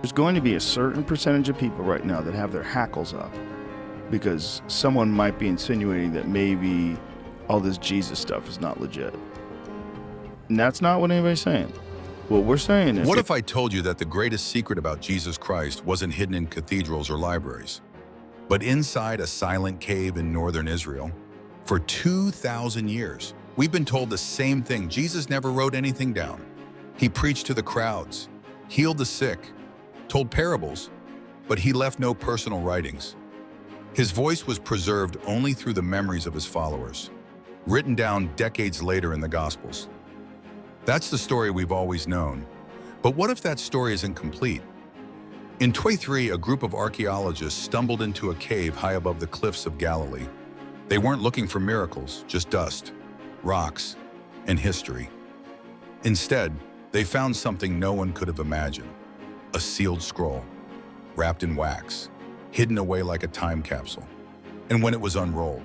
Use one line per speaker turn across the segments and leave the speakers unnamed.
There's going to be a certain percentage of people right now that have their hackles up because someone might be insinuating that maybe all this Jesus stuff is not legit. And that's not what anybody's saying. What we're saying is...
What if I told you that the greatest secret about Jesus Christ wasn't hidden in cathedrals or libraries, but inside a silent cave in northern Israel? For 2,000 years, we've been told the same thing. Jesus never wrote anything down. He preached to the crowds, healed the sick, told parables, but he left no personal writings. His voice was preserved only through the memories of his followers, written down decades later in the Gospels. That's the story we've always known. But what if that story is incomplete? In 2023, a group of archaeologists stumbled into a cave high above the cliffs of Galilee. They weren't looking for miracles, just dust, rocks, and history. Instead, they found something no one could have imagined. A sealed scroll, wrapped in wax, hidden away like a time capsule. And when it was unrolled,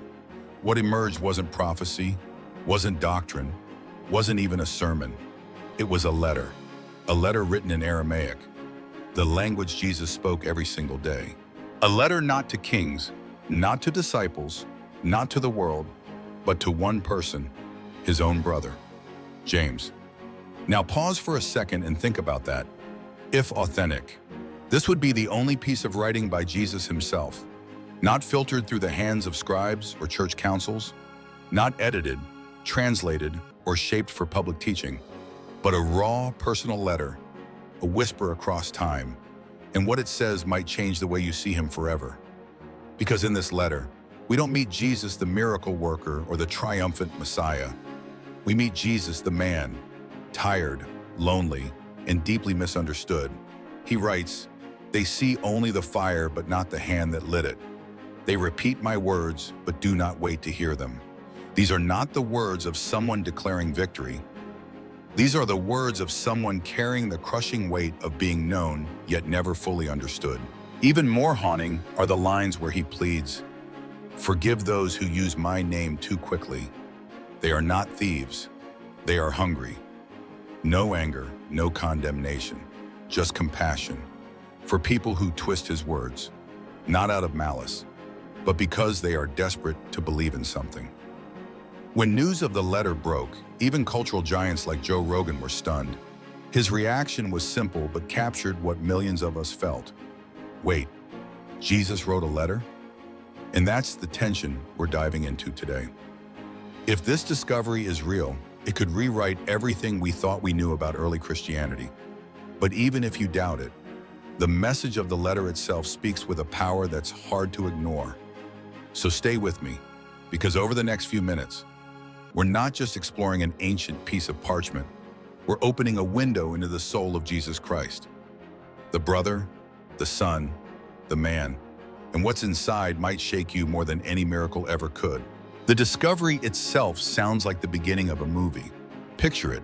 what emerged wasn't prophecy, wasn't doctrine, wasn't even a sermon. It was a letter written in Aramaic, the language Jesus spoke every single day. A letter not to kings, not to disciples, not to the world, but to one person, his own brother, James. Now pause for a second and think about that. If authentic, this would be the only piece of writing by Jesus himself, not filtered through the hands of scribes or church councils, not edited, translated, or shaped for public teaching, but a raw personal letter, a whisper across time, and what it says might change the way you see him forever. Because in this letter, we don't meet Jesus the miracle worker or the triumphant Messiah. We meet Jesus the man, tired, lonely, and deeply misunderstood. He writes, "They see only the fire but not the hand that lit it. They repeat my words but do not wait to hear them." These are not the words of someone declaring victory. These are the words of someone carrying the crushing weight of being known yet never fully understood. Even more haunting are the lines where he pleads, "Forgive those who use my name too quickly. They are not thieves. They are hungry." No anger, no condemnation, just compassion for people who twist his words, not out of malice, but because they are desperate to believe in something. When news of the letter broke, even cultural giants like Joe Rogan were stunned. His reaction was simple but captured what millions of us felt. Wait, Jesus wrote a letter? And that's the tension we're diving into today. If this discovery is real, it could rewrite everything we thought we knew about early Christianity. But even if you doubt it, the message of the letter itself speaks with a power that's hard to ignore. So stay with me, because over the next few minutes, we're not just exploring an ancient piece of parchment, we're opening a window into the soul of Jesus Christ. The brother, the son, the man, and what's inside might shake you more than any miracle ever could. The discovery itself sounds like the beginning of a movie. Picture it.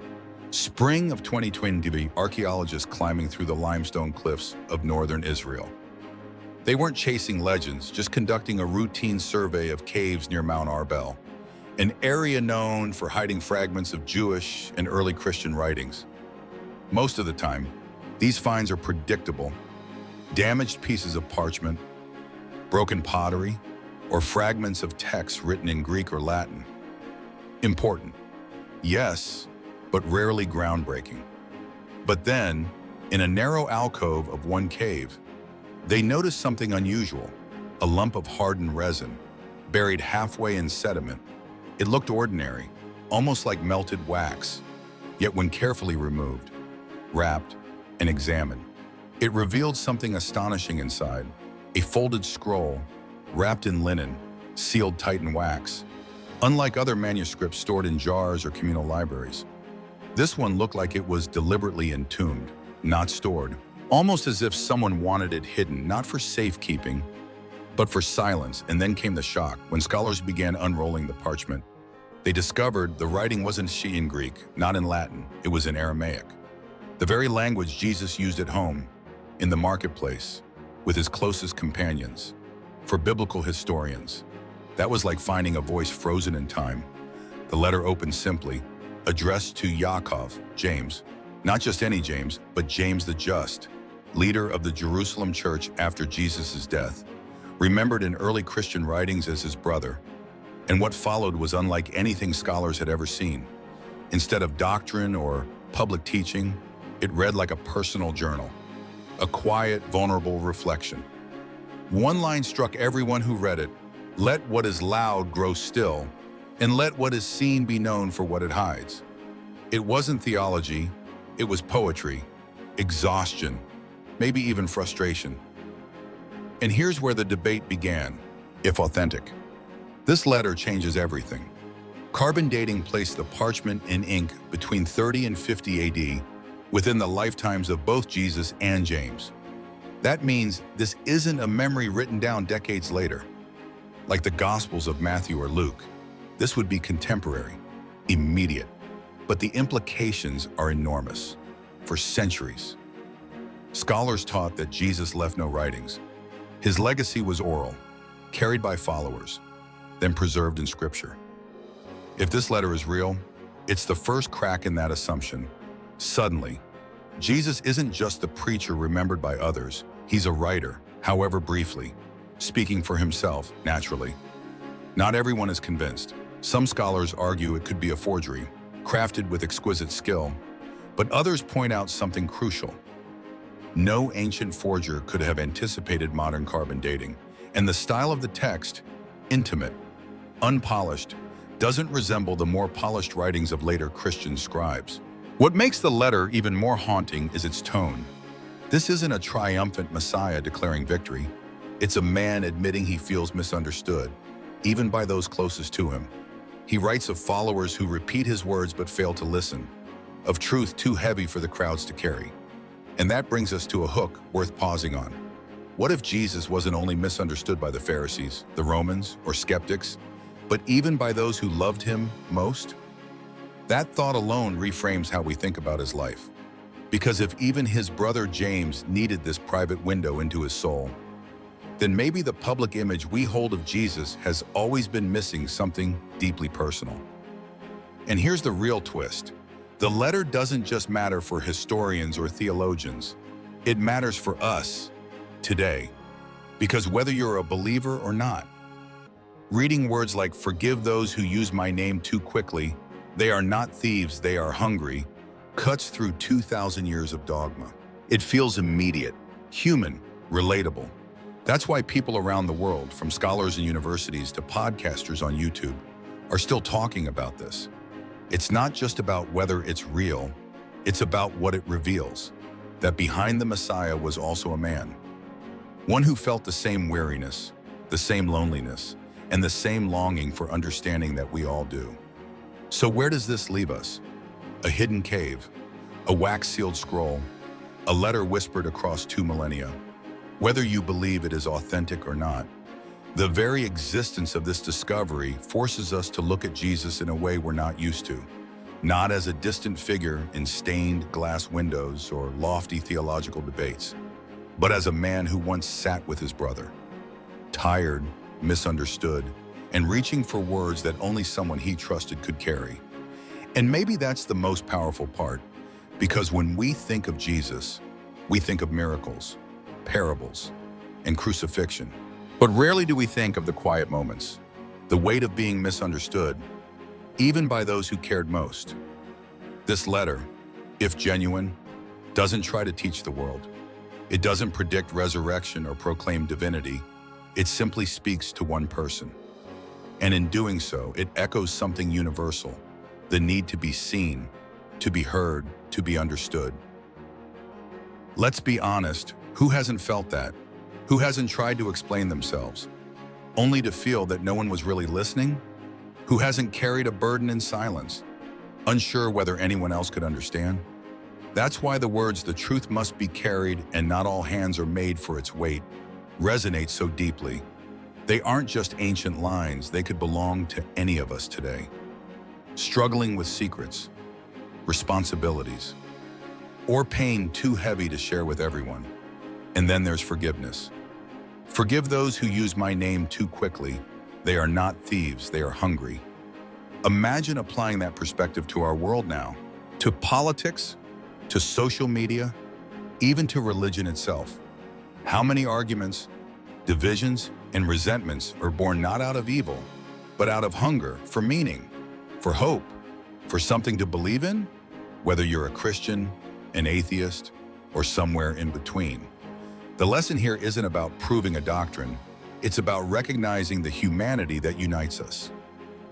Spring of 2020, archaeologists climbing through the limestone cliffs of northern Israel. They weren't chasing legends, just conducting a routine survey of caves near Mount Arbel, an area known for hiding fragments of Jewish and early Christian writings. Most of the time, these finds are predictable: damaged pieces of parchment, broken pottery, or fragments of texts written in Greek or Latin. Important, yes, but rarely groundbreaking. But then, in a narrow alcove of one cave, they noticed something unusual: a lump of hardened resin, buried halfway in sediment. It looked ordinary, almost like melted wax, yet when carefully removed, wrapped, and examined, it revealed something astonishing inside: a folded scroll, wrapped in linen, sealed tight in wax. Unlike other manuscripts stored in jars or communal libraries, this one looked like it was deliberately entombed, not stored, almost as if someone wanted it hidden, not for safekeeping, but for silence. And then came the shock. When scholars began unrolling the parchment, they discovered the writing wasn't in Greek, not in Latin, it was in Aramaic. The very language Jesus used at home, in the marketplace, with his closest companions. For biblical historians, that was like finding a voice frozen in time. The letter opened simply, addressed to Yaakov, James, not just any James, but James the Just, leader of the Jerusalem church after Jesus' death, remembered in early Christian writings as his brother, and what followed was unlike anything scholars had ever seen. Instead of doctrine or public teaching, it read like a personal journal, a quiet, vulnerable reflection. One line struck everyone who read it: "Let what is loud grow still, and let what is seen be known for what it hides." It wasn't theology, it was poetry, exhaustion, maybe even frustration. And here's where the debate began, if authentic. This letter changes everything. Carbon dating placed the parchment in ink between 30 and 50 AD, within the lifetimes of both Jesus and James. That means this isn't a memory written down decades later. Like the Gospels of Matthew or Luke, this would be contemporary, immediate. But the implications are enormous. For centuries, scholars taught that Jesus left no writings. His legacy was oral, carried by followers, then preserved in Scripture. If this letter is real, it's the first crack in that assumption. Suddenly, Jesus isn't just the preacher remembered by others, he's a writer, however briefly, speaking for himself, naturally. Not everyone is convinced. Some scholars argue it could be a forgery, crafted with exquisite skill, but others point out something crucial. No ancient forger could have anticipated modern carbon dating, and the style of the text, intimate, unpolished, doesn't resemble the more polished writings of later Christian scribes. What makes the letter even more haunting is its tone. This isn't a triumphant Messiah declaring victory. It's a man admitting he feels misunderstood, even by those closest to him. He writes of followers who repeat his words but fail to listen, of truth too heavy for the crowds to carry. And that brings us to a hook worth pausing on. What if Jesus wasn't only misunderstood by the Pharisees, the Romans, or skeptics, but even by those who loved him most? That thought alone reframes how we think about his life. Because if even his brother James needed this private window into his soul, then maybe the public image we hold of Jesus has always been missing something deeply personal. And here's the real twist. The letter doesn't just matter for historians or theologians. It matters for us today. Because whether you're a believer or not, reading words like "forgive those who use my name too quickly, they are not thieves, they are hungry," cuts through 2,000 years of dogma. It feels immediate, human, relatable. That's why people around the world, from scholars and universities to podcasters on YouTube, are still talking about this. It's not just about whether it's real, it's about what it reveals, that behind the Messiah was also a man. One who felt the same weariness, the same loneliness, and the same longing for understanding that we all do. So where does this leave us? A hidden cave, a wax-sealed scroll, a letter whispered across 2 millennia. Whether you believe it is authentic or not, the very existence of this discovery forces us to look at Jesus in a way we're not used to, not as a distant figure in stained glass windows or lofty theological debates, but as a man who once sat with his brother, tired, misunderstood, and reaching for words that only someone he trusted could carry. And maybe that's the most powerful part, because when we think of Jesus, we think of miracles, parables, and crucifixion. But rarely do we think of the quiet moments, the weight of being misunderstood, even by those who cared most. This letter, if genuine, doesn't try to teach the world. It doesn't predict resurrection or proclaim divinity. It simply speaks to one person. And in doing so, it echoes something universal, the need to be seen, to be heard, to be understood. Let's be honest, who hasn't felt that? Who hasn't tried to explain themselves, only to feel that no one was really listening? Who hasn't carried a burden in silence, unsure whether anyone else could understand? That's why the words "the truth must be carried and not all hands are made for its weight" resonate so deeply. They aren't just ancient lines, they could belong to any of us today. Struggling with secrets, responsibilities, or pain too heavy to share with everyone. And then there's forgiveness. Forgive those who use my name too quickly. They are not thieves, they are hungry. Imagine applying that perspective to our world now, to politics, to social media, even to religion itself. How many arguments, divisions, and resentments are born not out of evil, but out of hunger for meaning, for hope, for something to believe in, whether you're a Christian, an atheist, or somewhere in between. The lesson here isn't about proving a doctrine, it's about recognizing the humanity that unites us.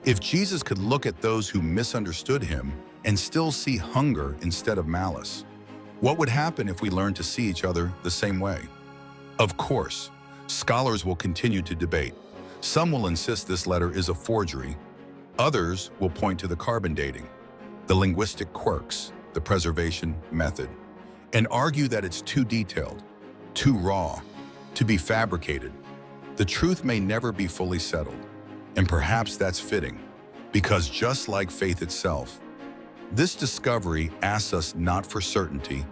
If Jesus could look at those who misunderstood him and still see hunger instead of malice, what would happen if we learned to see each other the same way? Of course, scholars will continue to debate. Some will insist this letter is a forgery. Others will point to the carbon dating, the linguistic quirks, the preservation method, and argue that it's too detailed, too raw, to be fabricated. The truth may never be fully settled, and perhaps that's fitting, because just like faith itself, this discovery asks us not for certainty,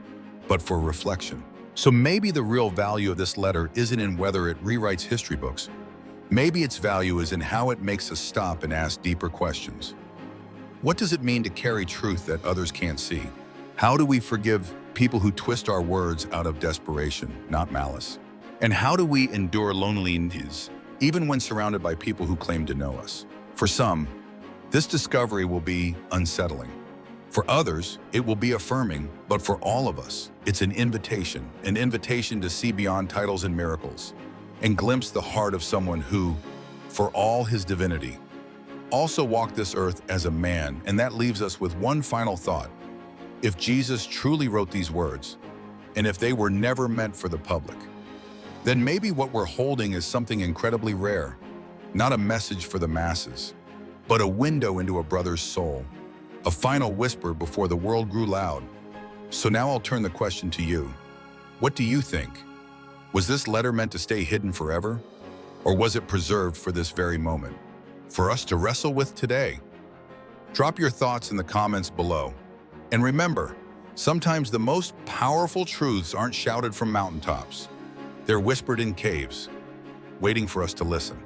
but for reflection. So maybe the real value of this letter isn't in whether it rewrites history books. Maybe its value is in how it makes us stop and ask deeper questions. What does it mean to carry truth that others can't see? How do we forgive people who twist our words out of desperation, not malice? And how do we endure loneliness, even when surrounded by people who claim to know us? For some, this discovery will be unsettling. For others, it will be affirming, but for all of us, it's an invitation to see beyond titles and miracles, and glimpse the heart of someone who, for all his divinity, also walked this earth as a man. And that leaves us with one final thought. If Jesus truly wrote these words, and if they were never meant for the public, then maybe what we're holding is something incredibly rare, not a message for the masses, but a window into a brother's soul, a final whisper before the world grew loud. So now I'll turn the question to you. What do you think? Was this letter meant to stay hidden forever? Or was it preserved for this very moment, for us to wrestle with today? Drop your thoughts in the comments below. And remember, sometimes the most powerful truths aren't shouted from mountaintops. They're whispered in caves, waiting for us to listen.